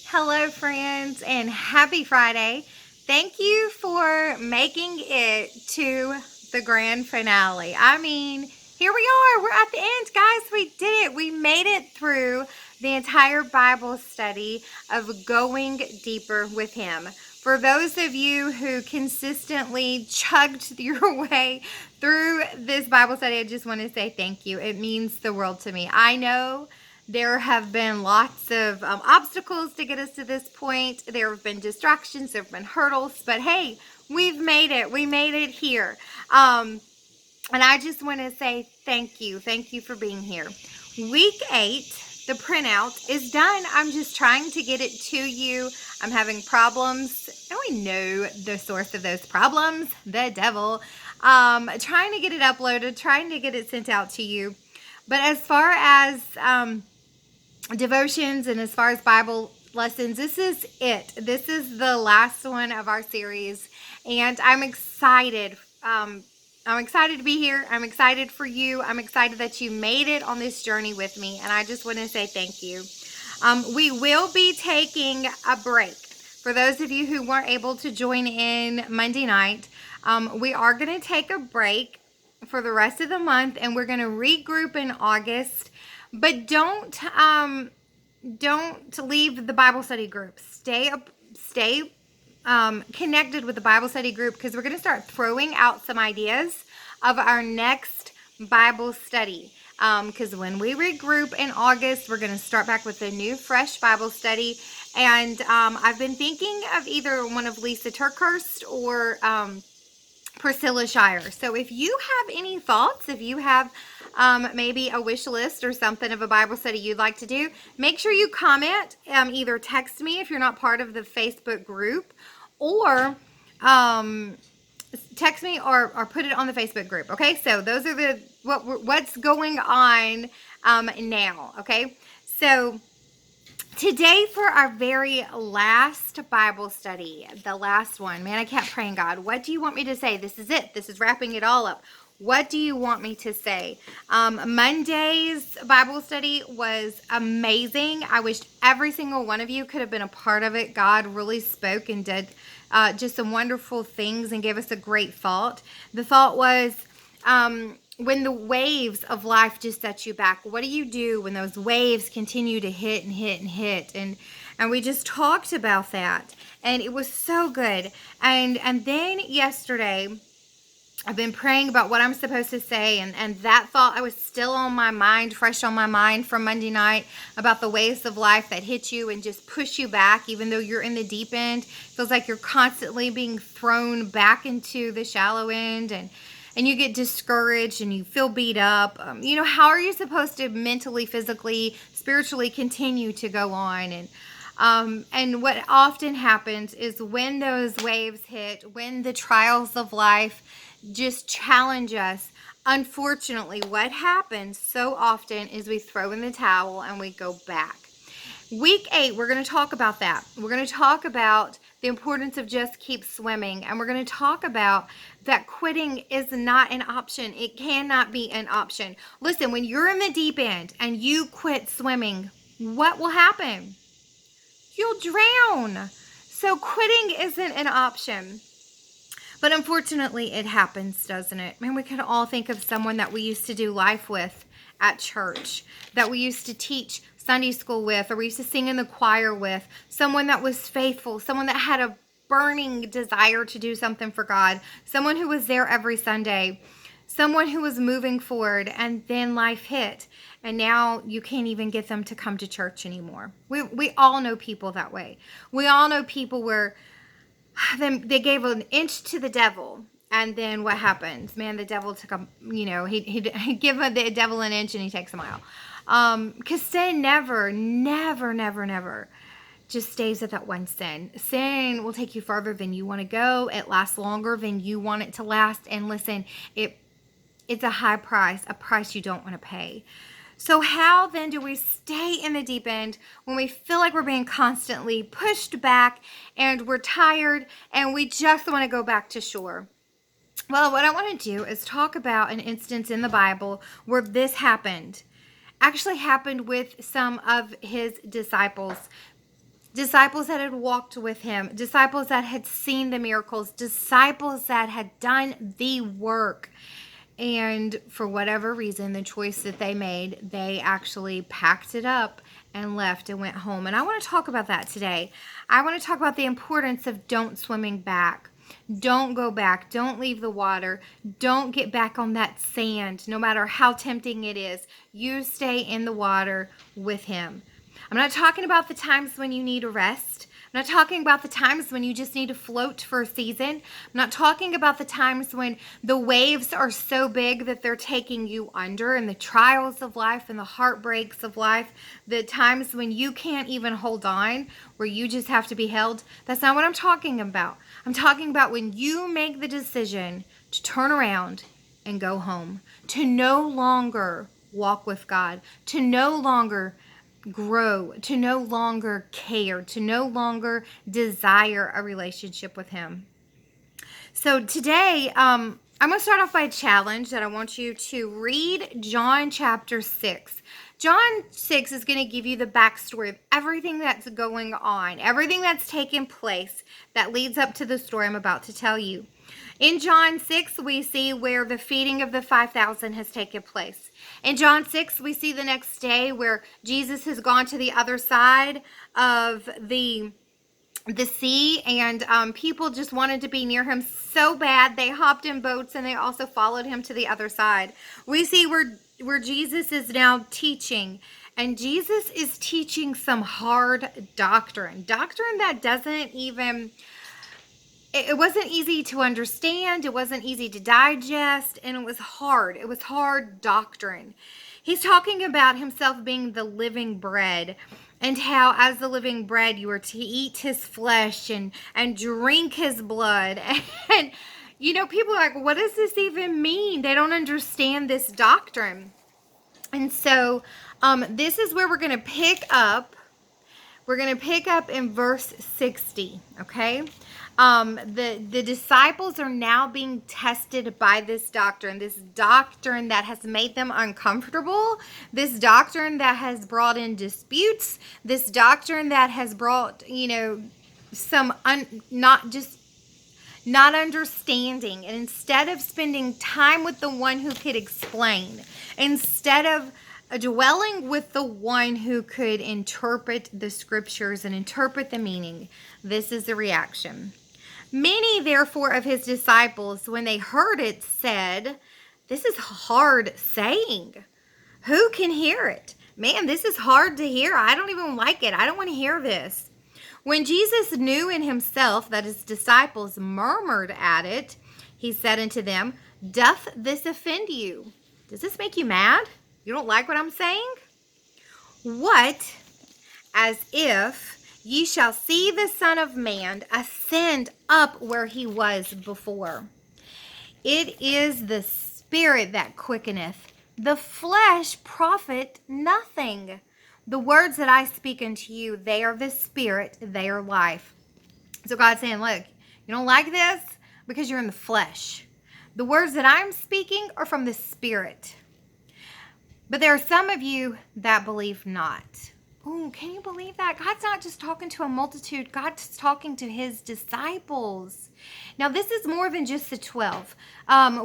Hello, friends, and happy Friday. Thank you for making it to the grand finale. Here we are. We're at the end, guys. We did it. We made it through the entire Bible study of going deeper with Him. For those of you who consistently chugged your way through this Bible study, I just want to say thank you. It means the world to me. I know there have been lots of obstacles to get us to this point. There have been distractions, there have been hurdles, but hey, we've made it. We made it here. And I just want to say thank you. Thank you for being here. Week 8, the printout is done. I'm just trying to get it to you. I'm having problems, and we know the source of those problems, the devil. Trying to get it uploaded, trying to get it sent out to you. But as far as devotions and as far as Bible lessons, this is it. This is the last one of our series, and I'm excited. I'm excited to be here. I'm excited for you. I'm excited that you made it on this journey with me, and I just want to say thank you. We will be taking a break. For those of you who weren't able to join in Monday night, we are going to take a break for the rest of the month, and we're going to regroup in August. But don't leave the Bible study group. Stay connected with the Bible study group, because we're going to start throwing out some ideas of our next Bible study. Because when we regroup in August, we're going to start back with a new, fresh Bible study. And I've been thinking of either one of Lisa Turkhurst or Priscilla Shire. So if you have any thoughts, if you have maybe a wish list or something of a Bible study you'd like to do, make sure you comment. Either text me if you're not part of the Facebook group, or text me or put it on the Facebook group. Okay, so those are what's going on now. Okay, so today, for our very last Bible study, the last one, man, I kept praying, God, what do you want me to say? This is it. This is wrapping it all up. What do you want me to say? Monday's Bible study was amazing. I wish every single one of you could have been a part of it. God really spoke and did just some wonderful things and gave us a great thought. The thought was, when the waves of life just set you back, what do you do when those waves continue to hit and hit and hit? And we just talked about that, and it was so good. And then yesterday, I've been praying about what I'm supposed to say, and that thought was still on my mind, fresh on my mind from Monday night, about the waves of life that hit you and just push you back, even though you're in the deep end. It feels like you're constantly being thrown back into the shallow end, and you get discouraged and you feel beat up. How are you supposed to mentally, physically, spiritually continue to go on? And what often happens is when those waves hit, when the trials of life just challenge us, unfortunately, what happens so often is we throw in the towel and we go back. Week 8, we're going to talk about that. We're going to talk about the importance of just keep swimming. And we're going to talk about that quitting is not an option. It cannot be an option. Listen, when you're in the deep end and you quit swimming, what will happen? You'll drown. So quitting isn't an option. But unfortunately, it happens, doesn't it? Man, we can all think of someone that we used to do life with at church, that we used to teach Sunday school with, or we used to sing in the choir with, someone that was faithful, someone that had a burning desire to do something for God, someone who was there every Sunday, someone who was moving forward, and then life hit, and now you can't even get them to come to church anymore. We all know people that way. We all know people where they gave an inch to the devil, and then what happens? Man, the devil took he'd give the devil an inch and he takes a mile. Because sin never just stays at that one sin. Sin will take you further than you want to go. It lasts longer than you want it to last. And listen, it's a high price, a price you don't want to pay. So how then do we stay in the deep end when we feel like we're being constantly pushed back and we're tired and we just want to go back to shore? Well, what I want to do is talk about an instance in the Bible where this happened. Actually happened with some of his disciples. Disciples that had walked with him, disciples that had seen the miracles, disciples that had done the work. And for whatever reason, the choice that they made, they actually packed it up and left and went home. And I want to talk about that today. I want to talk about the importance of don't swimming back. Don't go back. Don't leave the water. Don't get back on that sand, no matter how tempting it is. You stay in the water with him. I'm not talking about the times when you need a rest. I'm not talking about the times when you just need to float for a season. I'm not talking about the times when the waves are so big that they're taking you under, and the trials of life and the heartbreaks of life, the times when you can't even hold on, where you just have to be held. That's not what I'm talking about. I'm talking about when you make the decision to turn around and go home, to no longer walk with God, to no longer grow, to no longer care, to no longer desire a relationship with him. So today, I'm going to start off by a challenge that I want you to read John chapter 6. John 6 is going to give you the backstory of everything that's going on, everything that's taken place that leads up to the story I'm about to tell you. In John 6, we see where the feeding of the 5,000 has taken place. In John 6, we see the next day where Jesus has gone to the other side of the sea, and people just wanted to be near him so bad they hopped in boats and they also followed him to the other side. We see where Jesus is now teaching, and Jesus is teaching some hard doctrine that doesn't even... It wasn't easy to understand. It wasn't easy to digest, and it was hard. It was hard doctrine. He's talking about himself being the living bread, and how as the living bread you are to eat his flesh and drink his blood. And people are like, what does this even mean? They don't understand this doctrine. And so this is where we're going to pick up. We're going to pick up in verse 60, okay? The disciples are now being tested by this doctrine that has made them uncomfortable, this doctrine that has brought in disputes, this doctrine that has brought, some not understanding. And instead of spending time with the one who could explain, instead of dwelling with the one who could interpret the scriptures and interpret the meaning, this is the reaction. Many, therefore, of his disciples, when they heard it, said, "This is hard saying. Who can hear it? Man, this is hard to hear. I don't even like it. I don't want to hear this." When Jesus knew in himself that his disciples murmured at it, he said unto them, "Doth this offend you? Does this make you mad? You don't like what I'm saying? What, as if ye shall see the Son of Man ascend up where he was before. It is the Spirit that quickeneth, the flesh profit nothing. The words that I speak unto you, they are the Spirit, they are life." So God's saying, look, you don't like this because you're in the flesh. The words that I'm speaking are from the Spirit. But there are some of you that believe not. Oh, can you believe that? God's not just talking to a multitude. God's talking to his disciples. Now, this is more than just the 12.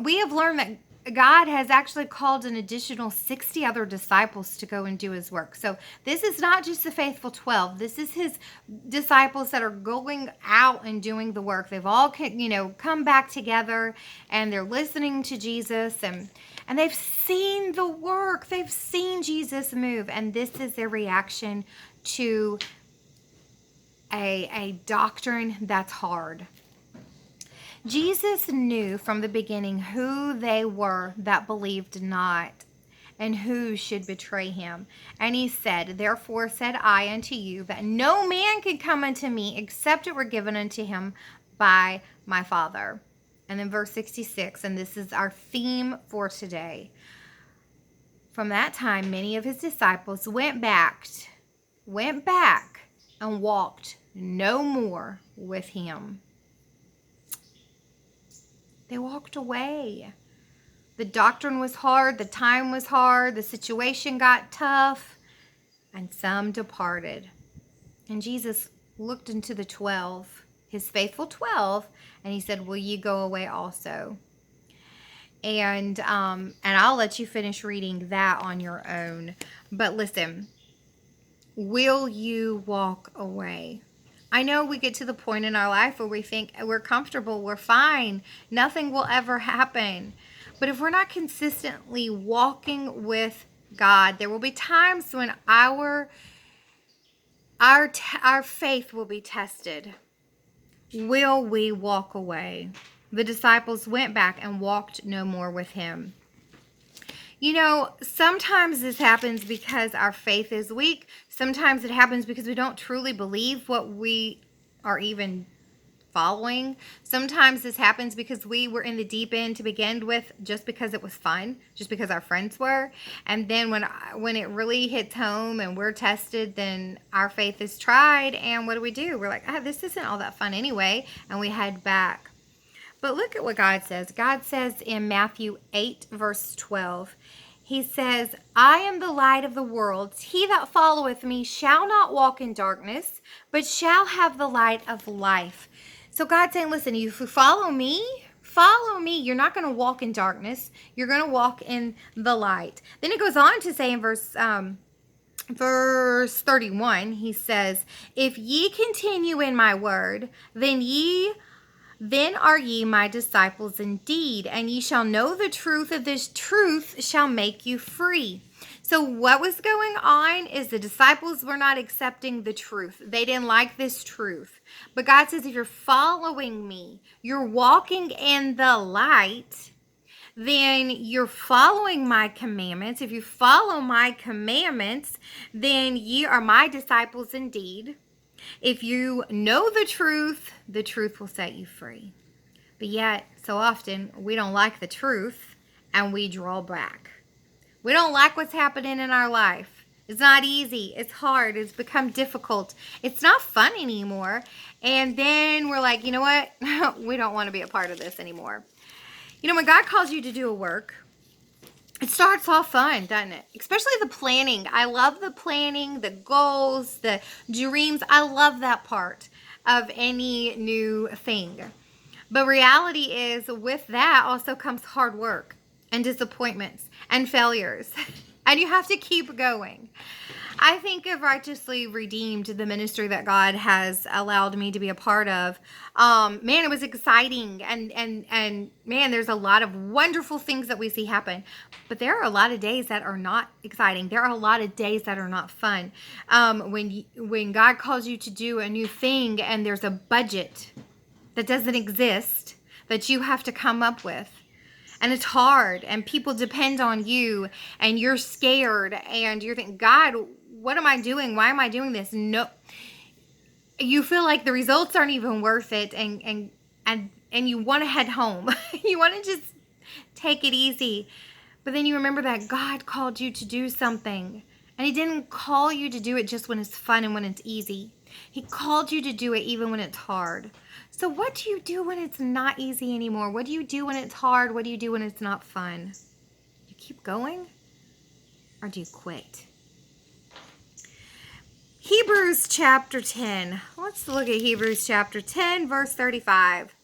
We have learned that God has actually called an additional 60 other disciples to go and do his work. So this is not just the faithful 12. This is his disciples that are going out and doing the work. They've all, come back together, and they're listening to Jesus, and they've seen the work. They've seen Jesus move. And this is their reaction to a doctrine that's hard. Jesus knew from the beginning who they were that believed not, and who should betray him. And he said, "Therefore said I unto you, that no man can come unto me, except it were given unto him by my Father." And then verse 66, and this is our theme for today. From that time, many of his disciples went back and walked no more with him. They walked away. The doctrine was hard. The time was hard. The situation got tough. And some departed. And Jesus looked into the 12, his faithful 12, and he said, will you go away also? And I'll let you finish reading that on your own. But listen, will you walk away? I know we get to the point in our life where we think we're comfortable, we're fine, nothing will ever happen. But if we're not consistently walking with God, there will be times when our faith will be tested. Will we walk away? The disciples went back and walked no more with him. You know, sometimes this happens because our faith is weak. Sometimes it happens because we don't truly believe what we are even following. Sometimes this happens because we were in the deep end to begin with just because it was fun, just because our friends were. And then when it really hits home and we're tested, then our faith is tried. And what do? We're like, this isn't all that fun anyway. And we head back. But look at what God says. God says in Matthew 8, verse 12, he says, I am the light of the world. He that followeth me shall not walk in darkness, but shall have the light of life. So God's saying, listen, if you follow me, you're not going to walk in darkness. You're going to walk in the light. Then it goes on to say in verse 31, he says, if ye continue in my word, then are ye my disciples indeed, and ye shall know the truth, of this truth shall make you free. So what was going on is the disciples were not accepting the truth. They didn't like this truth. But God says, if you're following me, you're walking in the light, then you're following my commandments. If you follow my commandments, then ye are my disciples indeed. If you know the truth will set you free. But yet, so often, we don't like the truth and we draw back. We don't like what's happening in our life. It's not easy. It's hard. It's become difficult. It's not fun anymore. And then we're like, you know what? We don't want to be a part of this anymore. You know, when God calls you to do a work, it starts off fun, doesn't it? Especially the planning. I love the planning, the goals, the dreams. I love that part of any new thing. But reality is, with that also comes hard work and disappointments and failures. And you have to keep going. I think of Righteously Redeemed, the ministry that God has allowed me to be a part of. Man, it was exciting. And man, there's a lot of wonderful things that we see happen. But there are a lot of days that are not exciting. There are a lot of days that are not fun. When God calls you to do a new thing and there's a budget that doesn't exist that you have to come up with. And it's hard, and people depend on you, and you're scared, and you're thinking, God, what am I doing? Why am I doing this? No, you feel like the results aren't even worth it, and you want to head home. You want to just take it easy. But then you remember that God called you to do something, and he didn't call you to do it just when it's fun and when it's easy. He called you to do it even when it's hard. So what do you do when it's not easy anymore? What do you do when it's hard? What do you do when it's not fun? You keep going, or do you quit? Hebrews chapter 10. Let's look at Hebrews chapter 10, verse 35.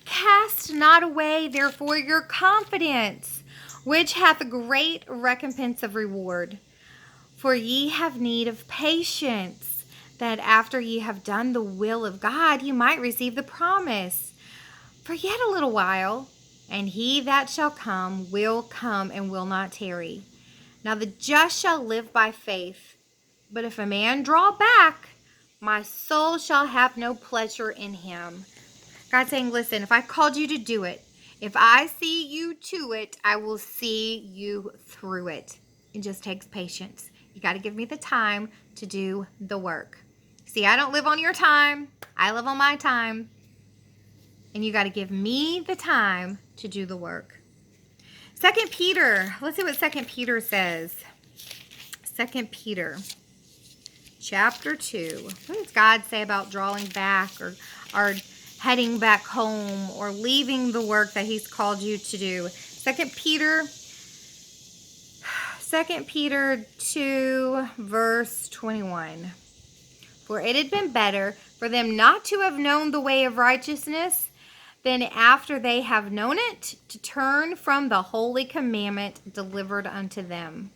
Cast not away, therefore, your confidence, which hath a great recompense of reward. For ye have need of patience, that after ye have done the will of God, ye might receive the promise. For yet a little while, and he that shall come will come and will not tarry. Now the just shall live by faith. But if a man draw back, my soul shall have no pleasure in him. God's saying, listen, if I called you to do it, if I see you to it, I will see you through it. It just takes patience. You got to give me the time to do the work. See, I don't live on your time. I live on my time. And you got to give me the time to do the work. 2 Peter. Let's see what 2 Peter says. 2 Peter chapter 2. What does God say about drawing back or heading back home or leaving the work that he's called you to do? 2 Peter 2 Peter 2, verse 21. For it had been better for them not to have known the way of righteousness than after they have known it to turn from the holy commandment delivered unto them.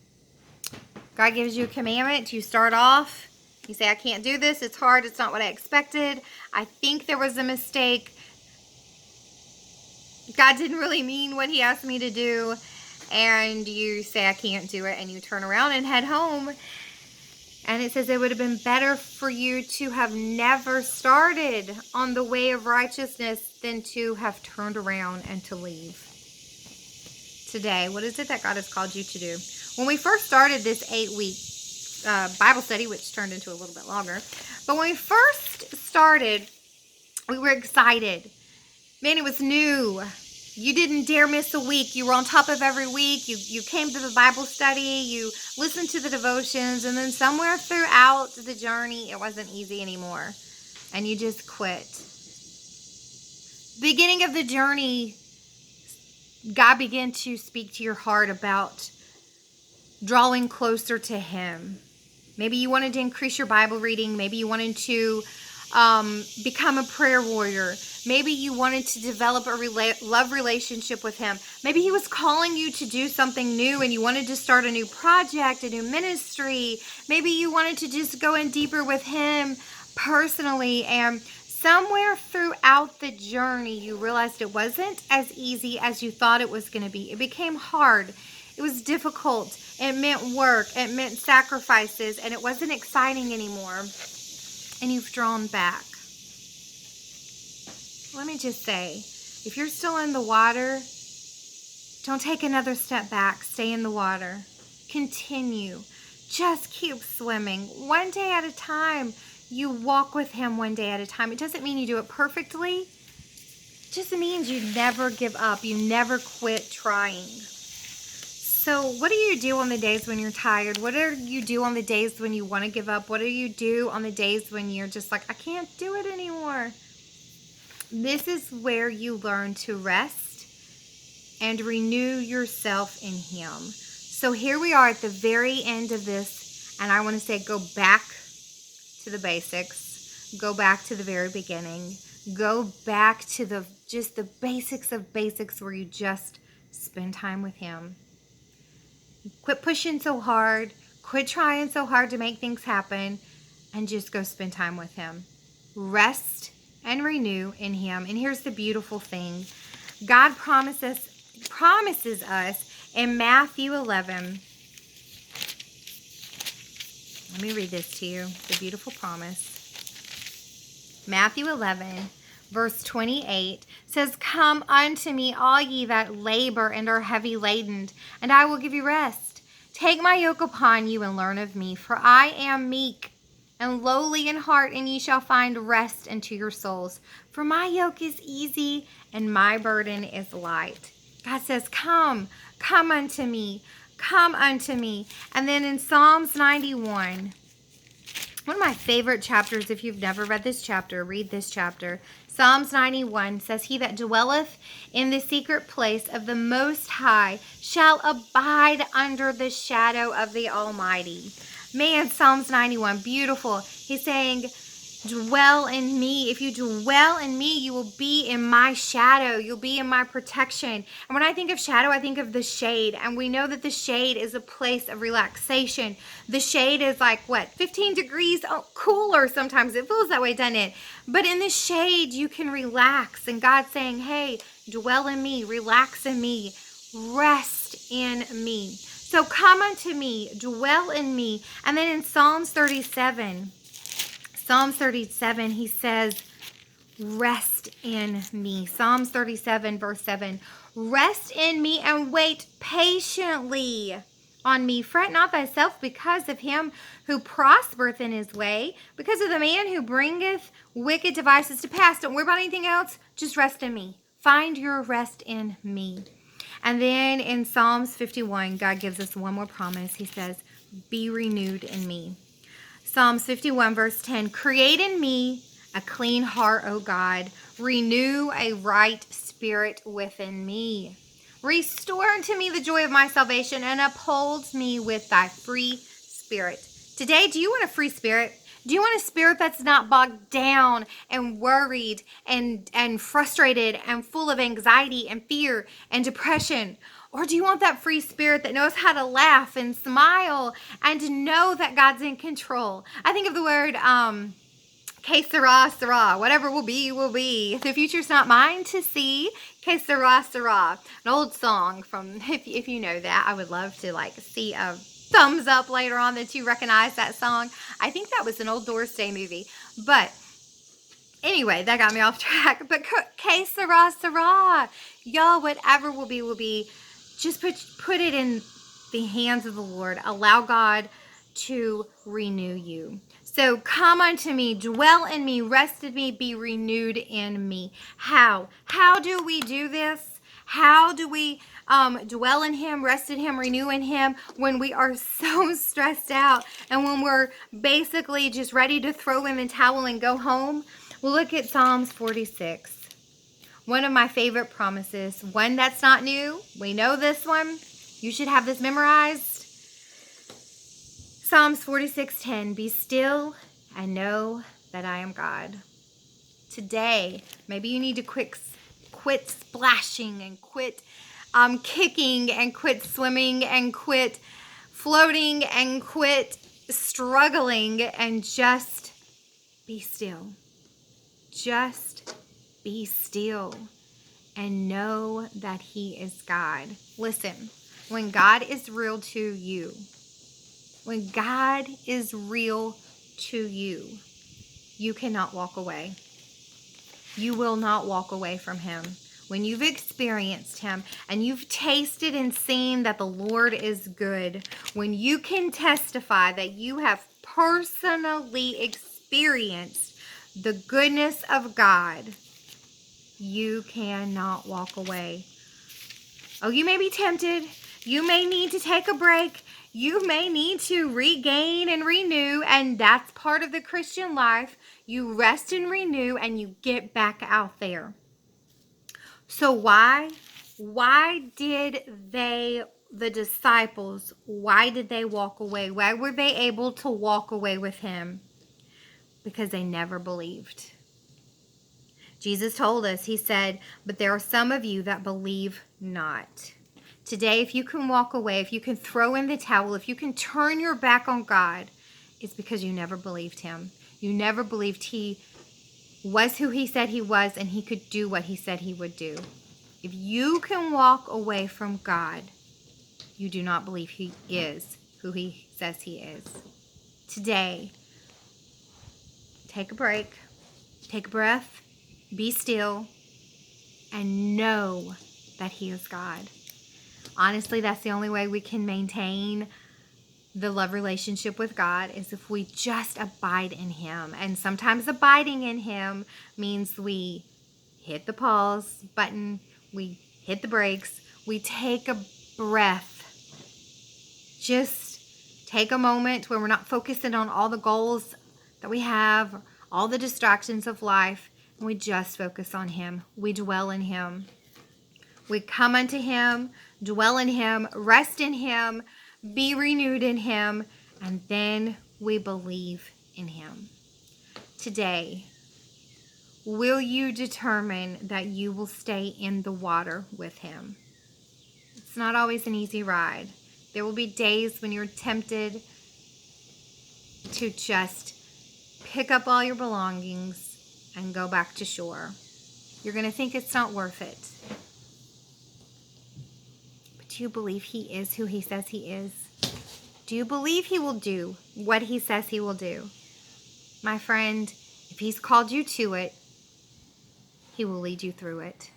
God gives you a commandment. You start off. You say, I can't do this. It's hard. It's not what I expected. I think there was a mistake. God didn't really mean what he asked me to do. And you say, I can't do it. And you turn around and head home. And it says it would have been better for you to have never started on the way of righteousness than to have turned around and to leave. Today, what is it that God has called you to do? When we first started this 8-week Bible study, which turned into a little bit longer, but when we first started, we were excited. Man, it was new. You didn't dare miss a week. You were on top of every week. You came to the Bible study. You listened to the devotions. And then somewhere throughout the journey, it wasn't easy anymore. And you just quit. Beginning of the journey, God began to speak to your heart about drawing closer to him. Maybe you wanted to increase your Bible reading. Maybe you wanted to become a prayer warrior. Maybe you wanted to develop a love relationship with him. Maybe he was calling you to do something new and you wanted to start a new project, a new ministry. Maybe you wanted to just go in deeper with him personally. And somewhere throughout the journey, you realized it wasn't as easy as you thought it was going to be. It became hard. It was difficult. It meant work. It meant sacrifices. And it wasn't exciting anymore. And you've drawn back. Let me just say, if you're still in the water, don't take another step back. Stay in the water. Continue. Just keep swimming. One day at a time. You walk with him one day at a time. It doesn't mean you do it perfectly. It just means you never give up. You never quit trying. So what do you do on the days when you're tired? What do you do on the days when you want to give up? What do you do on the days when you're just like, I can't do it anymore? This is where you learn to rest and renew yourself in him. So here we are at the very end of this, and I want to say go back to the basics. Go back to the very beginning. Go back to the basics of basics where you just spend time with him. Quit pushing so hard. Quit trying so hard to make things happen. And just go spend time with him. Rest and renew in him. And here's the beautiful thing. God promises us in Matthew 11. Let me read this to you. The beautiful promise. Matthew 11, verse 28 says, Come unto me, all ye that labor and are heavy laden, and I will give you rest. Take my yoke upon you and learn of me, for I am meek and lowly in heart, and ye shall find rest unto your souls. For my yoke is easy and my burden is light. God says, come unto me. Come unto me. And then in Psalms 91, one of my favorite chapters, if you've never read this chapter, read this chapter. Psalms 91 says, He that dwelleth in the secret place of the Most High shall abide under the shadow of the Almighty. Man, Psalms 91, beautiful. He's saying, dwell in me. If you dwell in me, you will be in my shadow. You'll be in my protection. And when I think of shadow, I think of the shade. And we know that the shade is a place of relaxation. The shade is like, 15 degrees cooler sometimes. It feels that way, doesn't it? But in the shade, you can relax. And God's saying, hey, dwell in me, relax in me, rest in me. So come unto me, dwell in me. And then in Psalms 37, he says, rest in me. Psalms 37, verse 7. Rest in me and wait patiently on me. Fret not thyself because of him who prospereth in his way, because of the man who bringeth wicked devices to pass. Don't worry about anything else. Just rest in me. Find your rest in me. And then in Psalms 51, God gives us one more promise. He says, be renewed in me. Psalms 51, verse 10, create in me a clean heart, O God. Renew a right spirit within me. Restore unto me the joy of my salvation and uphold me with thy free spirit. Today, do you want a free spirit? Do you want a spirit that's not bogged down and worried and frustrated and full of anxiety and fear and depression? Or do you want that free spirit that knows how to laugh and smile and to know that God's in control? I think of the word que sera, sera. Whatever will be, will be. The future's not mine to see. Que sera, sera. An old song from, if you know that, I would love to see a thumbs up later on that you recognize that song. I think that was an old Doris Day movie. But anyway, that got me off track. But que sera, sera. Y'all, whatever will be, will be. Just put it in the hands of the Lord. Allow God to renew you. So come unto me, dwell in me, rest in me, be renewed in me. How? How do we do this? How do we dwell in him, rest in him, renew in him when we are so stressed out and when we're basically just ready to throw in the towel and go home? Well, look at Psalms 46. One of my favorite promises, one that's not new. We know this one. You should have this memorized. Psalms 46:10, be still and know that I am God. Today, maybe you need to quit splashing and quit kicking and quit swimming and quit floating and quit struggling and just be still. Just be still and know that he is God. Listen, when God is real to you, when God is real to you, you cannot walk away. You will not walk away from him. When you've experienced him and you've tasted and seen that the Lord is good, when you can testify that you have personally experienced the goodness of God, you cannot walk away. Oh, you may be tempted. You may need to take a break. You may need to regain and renew, and that's part of the Christian life. You rest and renew, and you get back out there. So why did the disciples, why did they walk away? Why were they able to walk away with him? Because they never believed. Jesus told us, he said, but there are some of you that believe not. Today, if you can walk away, if you can throw in the towel, if you can turn your back on God, it's because you never believed him. You never believed he was who he said he was and he could do what he said he would do. If you can walk away from God, you do not believe he is who he says he is. Today, take a break, take a breath, be still, and know that he is God. Honestly, that's the only way we can maintain the love relationship with God is if we just abide in him. And sometimes abiding in him means we hit the pause button, we hit the brakes, we take a breath. Just take a moment where we're not focusing on all the goals that we have, all the distractions of life, and we just focus on him. We dwell in him. We come unto him, dwell in him, rest in him, be renewed in him, and then we believe in him. Today, will you determine that you will stay in the water with him? It's not always an easy ride. There will be days when you're tempted to just pick up all your belongings and go back to shore. You're going to think it's not worth it. Do you believe he is who he says he is? Do you believe he will do what he says he will do? My friend, if he's called you to it, he will lead you through it.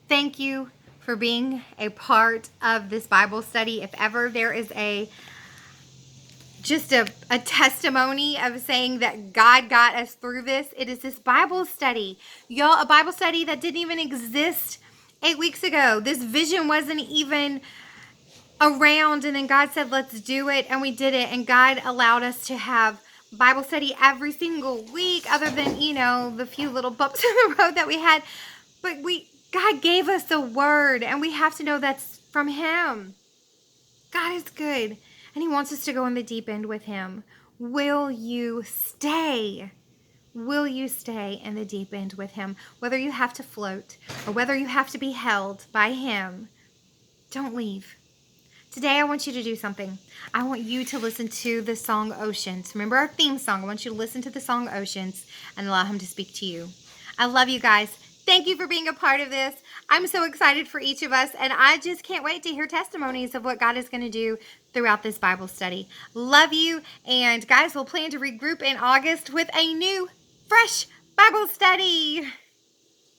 Thank you for being a part of this Bible study. If ever there is just a testimony of saying that God got us through this, it is this Bible study. Y'all, a Bible study that didn't even exist 8 weeks ago. This vision wasn't even around, and then God said, let's do it, and we did it, and God allowed us to have Bible study every single week, other than, the few little bumps in the road that we had. But God gave us a word, and we have to know that's from Him. God is good, and He wants us to go in the deep end with Him. Will you stay? Will you stay in the deep end with Him? Whether you have to float or whether you have to be held by Him, don't leave. Today, I want you to do something. I want you to listen to the song Oceans. Remember our theme song. I want you to listen to the song Oceans and allow Him to speak to you. I love you guys. Thank you for being a part of this. I'm so excited for each of us, and I just can't wait to hear testimonies of what God is going to do throughout this Bible study. Love you, and guys, we'll plan to regroup in August with a new, fresh Bible study.